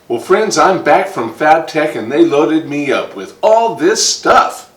Well friends, I'm back from Fabtech and they loaded me up with all this stuff.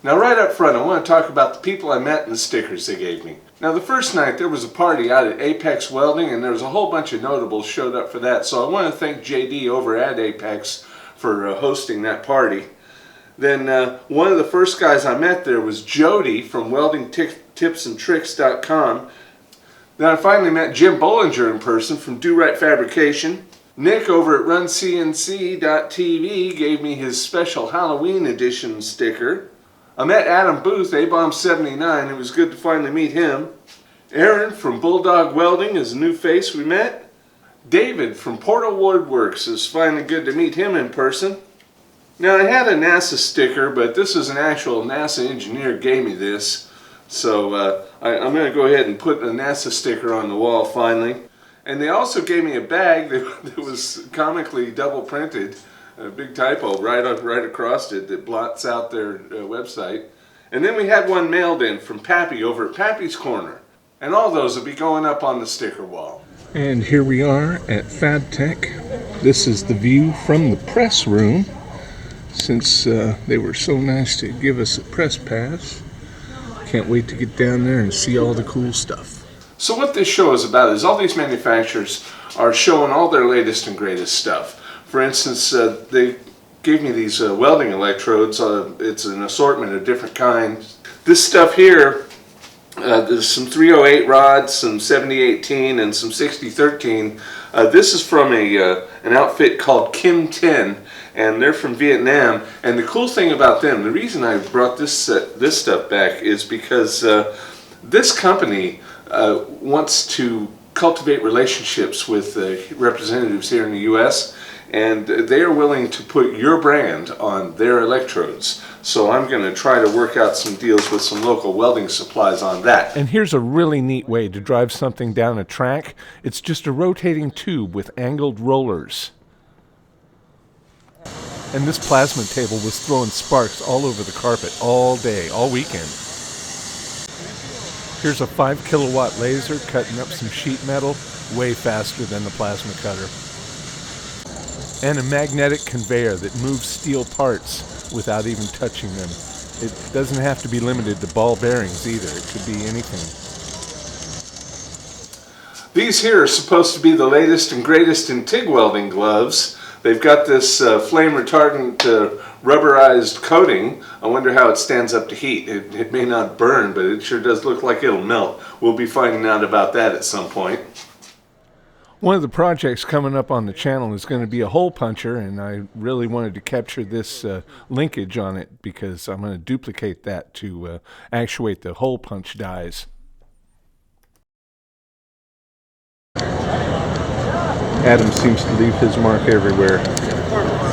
Now right up front, I want to talk about the people I met and the stickers they gave me. Now the first night there was a party out at Apex Welding and there was a whole bunch of notables showed up for that. So I want to thank JD over at Apex for hosting that party. Then one of the first guys I met there was Jody from weldingtipsandtricks.com. Then I finally met Jim Bollinger in person from Do Right Fabrication. Nick over at runcnc.tv gave me his special Halloween edition sticker. I met Adam Booth, A-Bomb79. It was good to finally meet him. Aaron from Bulldog Welding is a new face we met. David from Portal Woodworks, is finally good to meet him in person. Now I had a NASA sticker, but this is an actual NASA engineer gave me this. So I'm going to go ahead and put a NASA sticker on the wall finally. And they also gave me a bag that was comically double printed. A big typo right across it that blots out their website. And then we had one mailed in from Pappy over at Pappy's Corner. And all those will be going up on the sticker wall. And here we are at Fabtech. This is the view from the press room. Since they were so nice to give us a press pass. Can't wait to get down there and see all the cool stuff. So what this show is about is all these manufacturers are showing all their latest and greatest stuff. For instance, they gave me these welding electrodes. It's an assortment of different kinds. This stuff here, there's some 308 rods, some 7018, and some 6013. This is from an outfit called Kim 10, and they're from Vietnam. And the cool thing about them, the reason I brought this stuff back is because this company wants to cultivate relationships with representatives here in the U.S., and they are willing to put your brand on their electrodes. So I'm going to try to work out some deals with some local welding supplies on that. And here's a really neat way to drive something down a track. It's just a rotating tube with angled rollers. And this plasma table was throwing sparks all over the carpet all day, all weekend. Here's a 5 kilowatt laser cutting up some sheet metal way faster than the plasma cutter. And a magnetic conveyor that moves steel parts without even touching them. It doesn't have to be limited to ball bearings either. It could be anything. These here are supposed to be the latest and greatest in TIG welding gloves. They've got this flame retardant rubberized coating. I wonder how it stands up to heat. It may not burn, but it sure does look like it'll melt. We'll be finding out about that at some point. One of the projects coming up on the channel is going to be a hole puncher, and I really wanted to capture this linkage on it because I'm going to duplicate that to actuate the hole punch dies. Adam seems to leave his mark everywhere.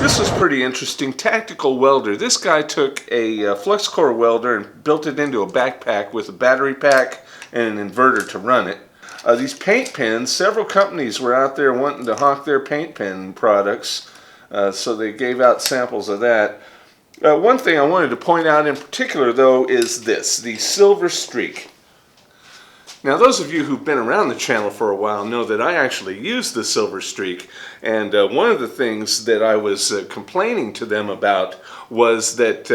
This is pretty interesting. Tactical welder. This guy took a flux core welder and built it into a backpack with a battery pack and an inverter to run it. These paint pens, several companies were out there wanting to hawk their paint pen products, so they gave out samples of that. One thing I wanted to point out in particular, though, is this, the Silver Streak. Now, those of you who've been around the channel for a while know that I actually use the Silver Streak, and one of the things that I was complaining to them about was that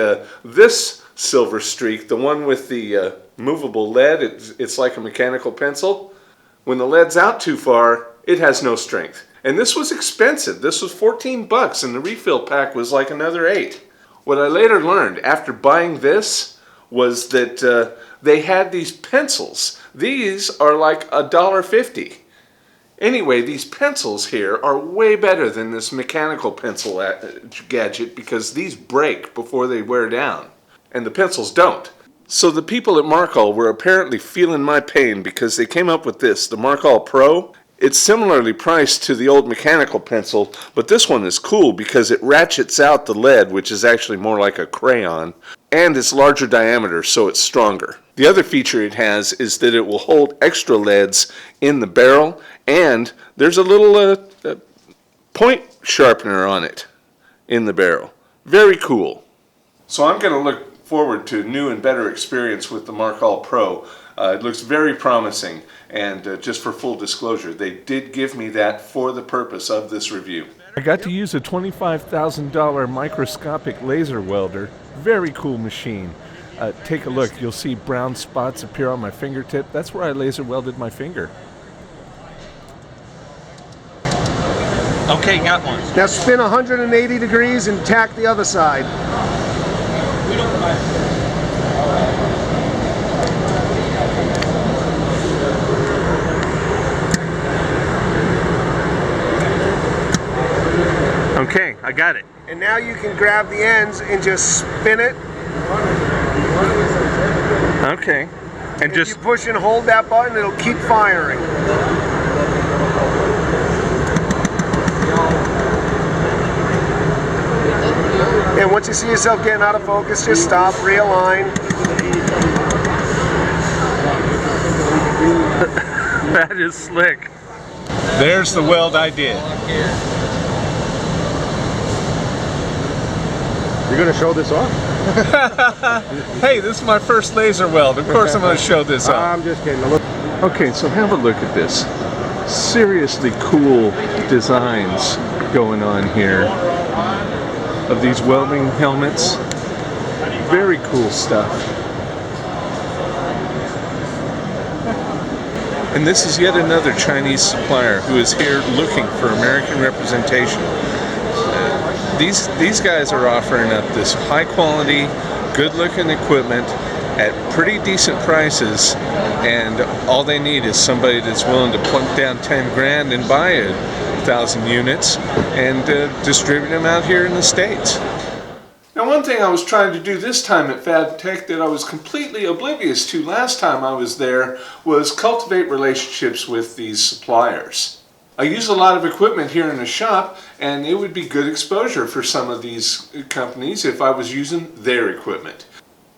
this Silver Streak, the one with the movable lead, it's like a mechanical pencil. When the lead's out too far, it has no strength. And this was expensive. This was 14 bucks, and the refill pack was like another 8. What I later learned after buying this was that they had these pencils. These are like $1.50. Anyway, these pencils here are way better than this mechanical pencil gadget because these break before they wear down, and the pencils don't. So the people at Markall were apparently feeling my pain because they came up with this, the Markall Pro. It's similarly priced to the old mechanical pencil, but this one is cool because it ratchets out the lead, which is actually more like a crayon, and it's larger diameter, so it's stronger. The other feature it has is that it will hold extra leads in the barrel, and there's a little point sharpener on it in the barrel. Very cool. So I'm going to look forward to a new and better experience with the Mark-All Pro. It looks very promising, and just for full disclosure, they did give me that for the purpose of this review. I got to use a $25,000 microscopic laser welder. Very cool machine. Take a look. You'll see brown spots appear on my fingertip. That's where I laser welded my finger. Okay, got one. Now spin 180 degrees and tack the other side. Okay, I got it. And now you can grab the ends and just spin it. Okay. And if just you push and hold that button, it'll keep firing. And once you see yourself getting out of focus, just stop, realign. that is slick. There's the weld I did. You're going to show this off? Hey, this is my first laser weld. Of course I'm going to show this off. I'm just kidding. Okay, so have a look at this. Seriously cool designs going on here of these welding helmets. Very cool stuff. And this is yet another Chinese supplier who is here looking for American representation. These guys are offering up this high quality, good looking equipment at pretty decent prices, and all they need is somebody that's willing to plunk down 10 grand and buy 1,000 units and distribute them out here in the States. Now, one thing I was trying to do this time at Fabtech that I was completely oblivious to last time I was there was cultivate relationships with these suppliers. I use a lot of equipment here in the shop, and it would be good exposure for some of these companies if I was using their equipment.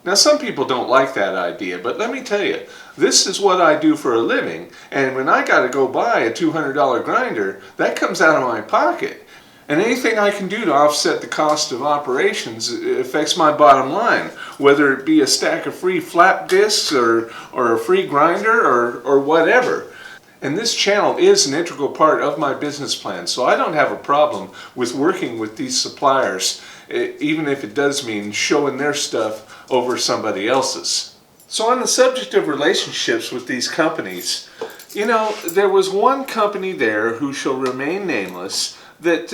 Now, some people don't like that idea, but let me tell you, this is what I do for a living, and when I got to go buy a $200 grinder, that comes out of my pocket. And anything I can do to offset the cost of operations affects my bottom line, whether it be a stack of free flap discs or a free grinder or whatever. And this channel is an integral part of my business plan, so I don't have a problem with working with these suppliers, even if it does mean showing their stuff over somebody else's. So on the subject of relationships with these companies, you know, there was one company there who shall remain nameless that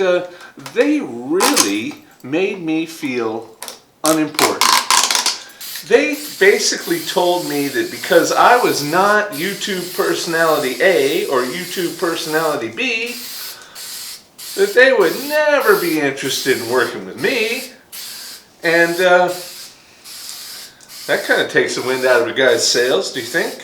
they really made me feel unimportant. They basically told me that because I was not YouTube personality A or YouTube personality B, that they would never be interested in working with me. And that kind of takes the wind out of a guy's sails, do you think?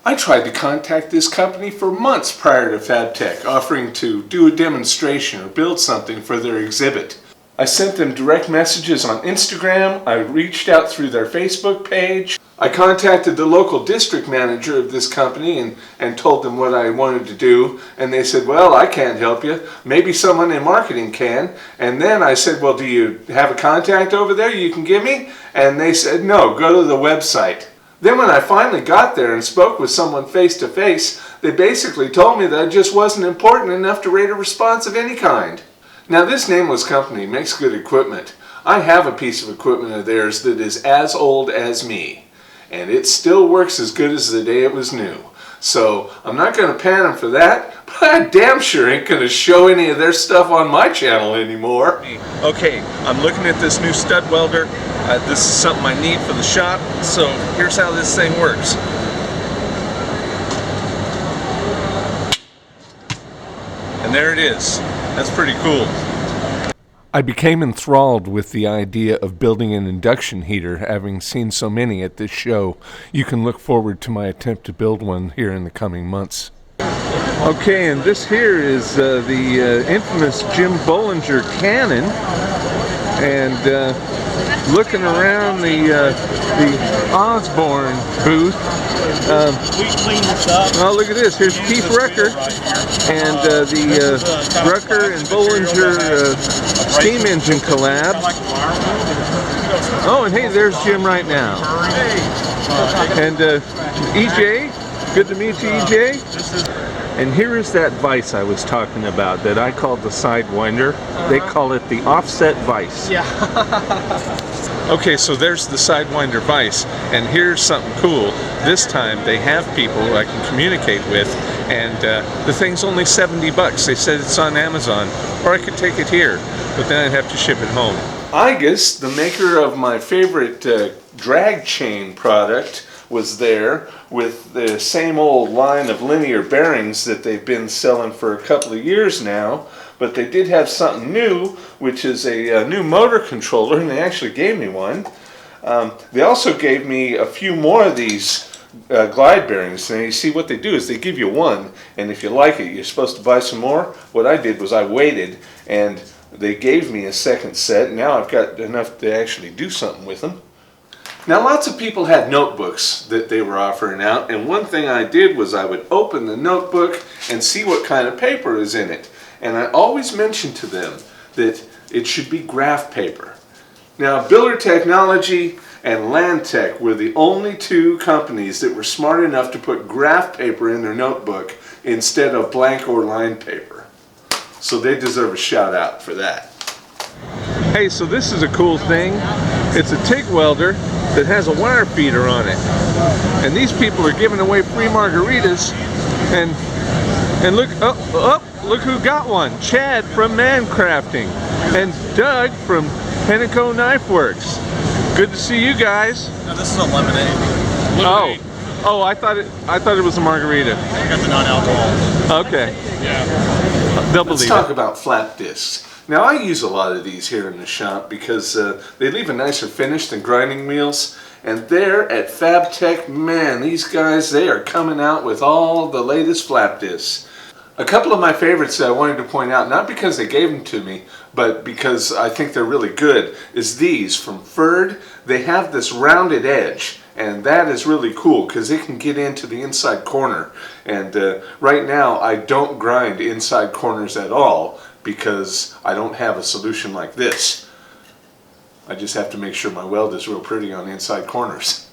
I tried to contact this company for months prior to Fabtech, offering to do a demonstration or build something for their exhibit. I sent them direct messages on Instagram, I reached out through their Facebook page, I contacted the local district manager of this company and told them what I wanted to do, and they said, well, I can't help you, maybe someone in marketing can. And then I said, well, do you have a contact over there you can give me? And they said, no, go to the website. Then when I finally got there and spoke with someone face to face, they basically told me that I just wasn't important enough to rate a response of any kind. Now, this nameless company makes good equipment. I have a piece of equipment of theirs that is as old as me, and it still works as good as the day it was new. So I'm not going to pan them for that, but I damn sure ain't going to show any of their stuff on my channel anymore. Okay, I'm looking at this new stud welder. This is something I need for the shop, so here's how this thing works. And there it is. That's pretty cool. I became enthralled with the idea of building an induction heater, having seen so many at this show. You can look forward to my attempt to build one here in the coming months. Okay, and this here is the infamous Jim Bollinger cannon, and looking around the Osborne booth. Oh, look at this. Here's Keith Rucker and the Rucker and Bollinger steam engine collab. Oh, and hey, there's Jim right now. And EJ, good to meet you, EJ. And here is that vise I was talking about that I called the Sidewinder. They call it the offset vise. Yeah. Okay, so there's the Sidewinder vise, and here's something cool. This time they have people I can communicate with, and the thing's only 70 bucks. They said it's on Amazon, or I could take it here, but then I'd have to ship it home. Igus, the maker of my favorite drag chain product, was there with the same old line of linear bearings that they've been selling for a couple of years now, but they did have something new, which is a new motor controller, and they actually gave me one. They also gave me a few more of these glide bearings, and you see what they do is they give you one, and if you like it, you're supposed to buy some more. What I did was I waited, and they gave me a second set. Now I've got enough to actually do something with them. Now, lots of people had notebooks that they were offering out, and one thing I did was I would open the notebook and see what kind of paper is in it. And I always mentioned to them that it should be graph paper. Now, Builder Technology and Land Tech were the only two companies that were smart enough to put graph paper in their notebook instead of blank or lined paper. So they deserve a shout out for that. Hey, so this is a cool thing. It's a TIG welder that has a wire feeder on it. And these people are giving away free margaritas. And look, look who got one. Chad from Man Crafting. And Doug from Penteco Knife Works. Good to see you guys. No, this is a lemonade. Oh, I thought it was a margarita. I got the non-alcohol. Okay. Yeah. They'll believe Let's talk about flat discs. Now, I use a lot of these here in the shop because they leave a nicer finish than grinding wheels. And there at Fabtech, man, these guys, they are coming out with all the latest flat discs. A couple of my favorites that I wanted to point out, not because they gave them to me, but because I think they're really good, is these from Ferd. They have this rounded edge, and that is really cool because it can get into the inside corner. And right now, I don't grind inside corners at all, because I don't have a solution like this. I just have to make sure my weld is real pretty on the inside corners.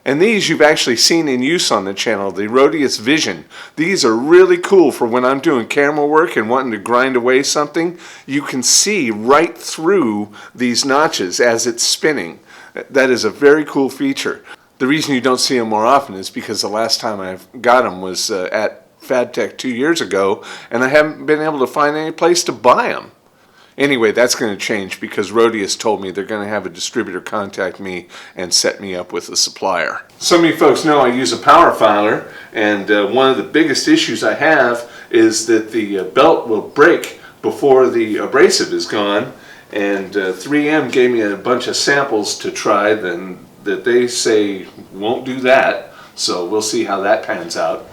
And these you've actually seen in use on the channel, the Rodius Vision. These are really cool for when I'm doing camera work and wanting to grind away something. You can see right through these notches as it's spinning. That is a very cool feature. The reason you don't see them more often is because the last time I got them was at Fabtech 2 years ago, and I haven't been able to find any place to buy them. Anyway, that's going to change because Rodius told me they're going to have a distributor contact me and set me up with a supplier. Some of you folks know I use a power filer, and one of the biggest issues I have is that the belt will break before the abrasive is gone, and 3M gave me a bunch of samples to try that they say won't do that, so we'll see how that pans out.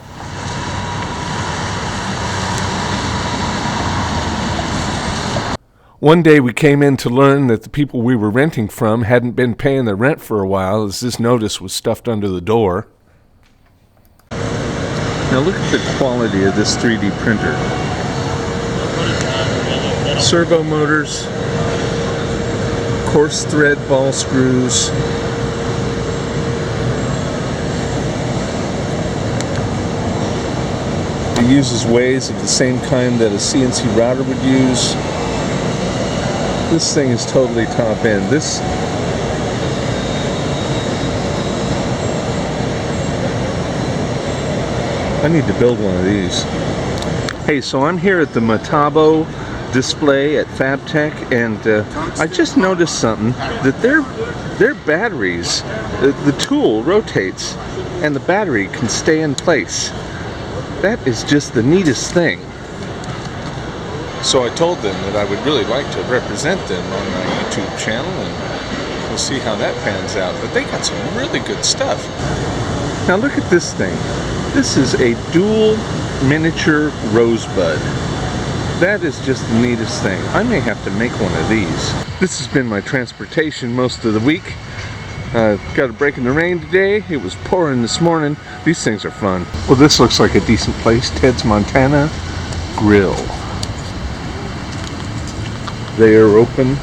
One day we came in to learn that the people we were renting from hadn't been paying their rent for a while, as this notice was stuffed under the door. Now look at the quality of this 3D printer. Servo motors, coarse thread ball screws, it uses ways of the same kind that a CNC router would use. This thing is totally top end. I need to build one of these. Hey, so I'm here at the Metabo display at Fabtech, and I just noticed something, that their batteries, the tool rotates and the battery can stay in place. That is just the neatest thing. So I told them that I would really like to represent them on my YouTube channel, and we'll see how that pans out. But they got some really good stuff. Now look at this thing. This is a dual miniature rosebud. That is just the neatest thing. I may have to make one of these. This has been my transportation most of the week. Got a break in the rain today. It was pouring this morning. These things are fun. Well, this looks like a decent place. Ted's Montana Grill. They are open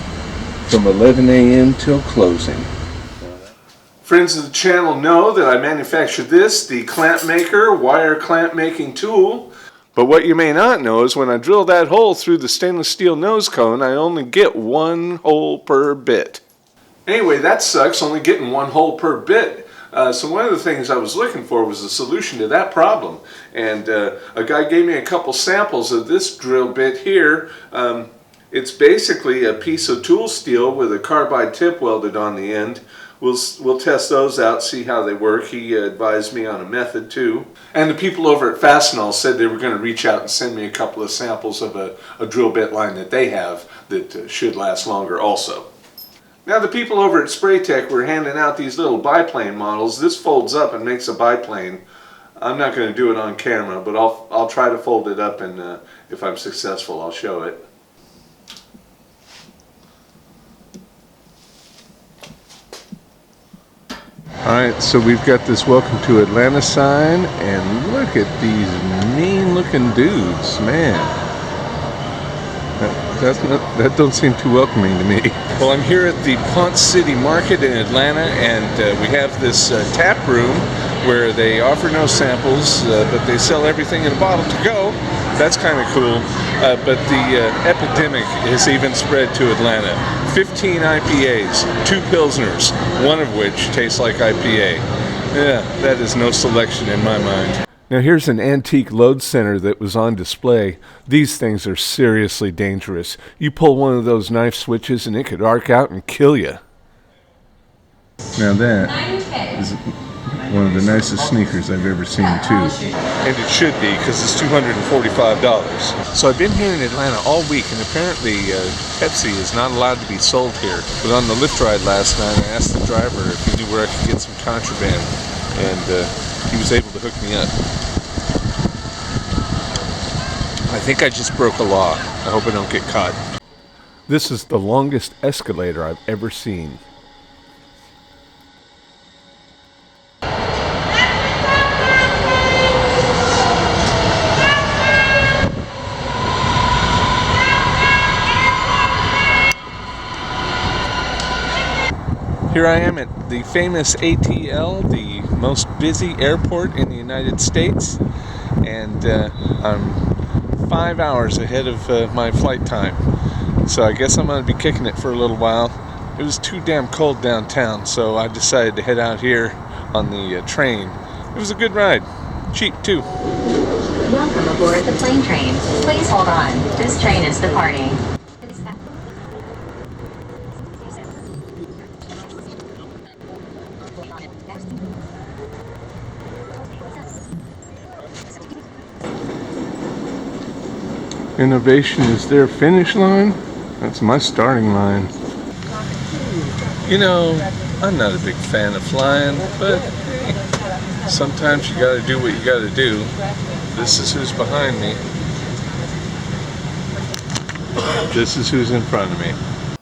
from 11 a.m. till closing. Friends of the channel know that I manufacture this, the clamp maker, wire clamp making tool. But what you may not know is when I drill that hole through the stainless steel nose cone, I only get one hole per bit. Anyway, that sucks, only getting one hole per bit. So one of the things I was looking for was a solution to that problem. And a guy gave me a couple samples of this drill bit here. It's basically a piece of tool steel with a carbide tip welded on the end. We'll test those out, see how they work. He advised me on a method too. And the people over at S.A.S.E said they were going to reach out and send me a couple of samples of a drill bit line that they have that should last longer also. Now the people over at Fabtech were handing out these little biplane models. This folds up and makes a biplane. I'm not going to do it on camera, but I'll try to fold it up, and if I'm successful, I'll show it. Alright, so we've got this Welcome to Atlanta sign, and look at these mean looking dudes, man. That don't seem too welcoming to me. Well, I'm here at the Ponce City Market in Atlanta, and we have this tap room where they offer no samples, but they sell everything in a bottle to go. That's kind of cool. But the epidemic has even spread to Atlanta. 15 IPAs, 2 Pilsners, one of which tastes like IPA. Yeah, that is no selection in my mind. Now here's an antique load center that was on display. These things are seriously dangerous. You pull one of those knife switches and it could arc out and kill you. Now that is one of the nicest sneakers I've ever seen too. And it should be, because it's $245. So I've been here in Atlanta all week, and apparently Pepsi is not allowed to be sold here. But on the Lyft ride last night, I asked the driver if he knew where I could get some contraband, and he was able to hook me up. I think I just broke a law. I hope I don't get caught. This is the longest escalator I've ever seen. Here I am at the famous ATL, the most busy airport in the United States, and I'm 5 hours ahead of my flight time. So I guess I'm going to be kicking it for a little while. It was too damn cold downtown, so I decided to head out here on the train. It was a good ride. Cheap too. Welcome aboard the plane train. Please hold on. This train is departing. Innovation is their finish line. That's my starting line. You know, I'm not a big fan of flying, but sometimes you gotta do what you gotta do. This is who's behind me. This is who's in front of me.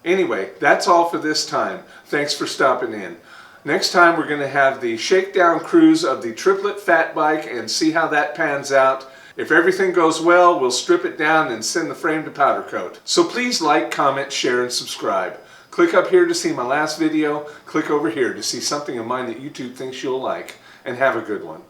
Anyway, that's all for this time. Thanks for stopping in. Next time we're going to have the shakedown cruise of the triplet fat bike and see how that pans out. If everything goes well, we'll strip it down and send the frame to powder coat. So please like, comment, share, and subscribe. Click up here to see my last video. Click over here to see something of mine that YouTube thinks you'll like. And have a good one.